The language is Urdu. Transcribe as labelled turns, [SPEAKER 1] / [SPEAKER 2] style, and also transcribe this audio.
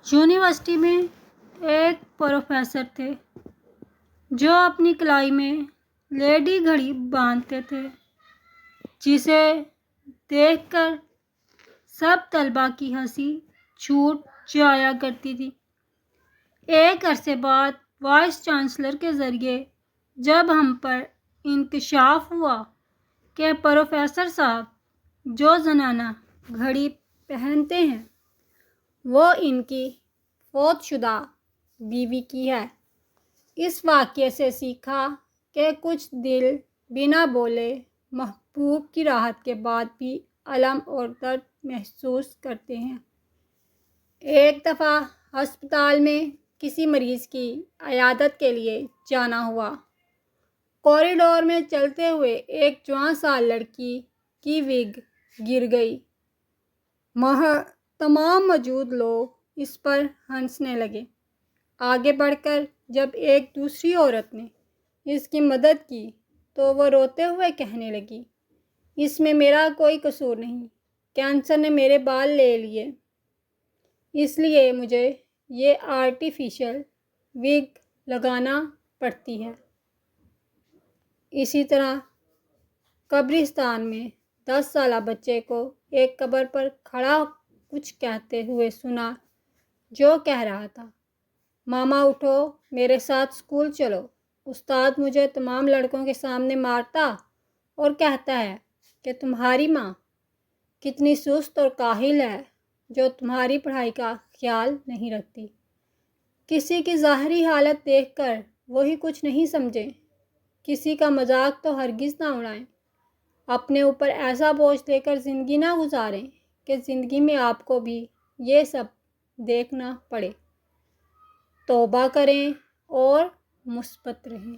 [SPEAKER 1] یونیورسٹی میں ایک پروفیسر تھے جو اپنی کلائی میں لیڈی گھڑی باندھتے تھے، جسے دیکھ کر سب طلباء کی ہنسی چھوٹ جایا کرتی تھی۔ ایک عرصے بعد وائس چانسلر کے ذریعے جب ہم پر انکشاف ہوا کہ پروفیسر صاحب جو زنانہ گھڑی پہنتے ہیں وہ ان کی فوت شدہ بیوی کی ہے، اس واقعے سے سیکھا کہ کچھ دل بنا بولے محبوب کی راحت کے بعد بھی الم اور درد محسوس کرتے ہیں۔ ایک دفعہ ہسپتال میں کسی مریض کی عیادت کے لیے جانا ہوا۔ کوریڈور میں چلتے ہوئے ایک جوان سال لڑکی کی وگ گر گئی۔ تمام موجود لوگ اس پر ہنسنے لگے۔ آگے بڑھ کر جب ایک دوسری عورت نے اس کی مدد کی تو وہ روتے ہوئے کہنے لگی، اس میں میرا کوئی قصور نہیں، کینسر نے میرے بال لے لیے، اس لیے مجھے یہ آرٹیفیشل وگ لگانا پڑتی ہے۔ اسی طرح قبرستان میں 10 سالہ بچے کو ایک قبر پر کھڑا کچھ کہتے ہوئے سنا جو کہہ رہا تھا، ماما اٹھو میرے ساتھ اسکول چلو، استاد مجھے تمام لڑکوں کے سامنے مارتا اور کہتا ہے کہ تمہاری ماں کتنی سست اور کاہل ہے جو تمہاری پڑھائی کا خیال نہیں رکھتی۔ کسی کی ظاہری حالت دیکھ کر وہی کچھ نہیں سمجھیں، کسی کا مذاق تو ہرگز نہ اڑائیں، اپنے اوپر ایسا بوجھ لے کر زندگی نہ گزاریں کہ زندگی میں آپ کو بھی یہ سب دیکھنا پڑے۔ توبہ کریں اور مثبت رہیں۔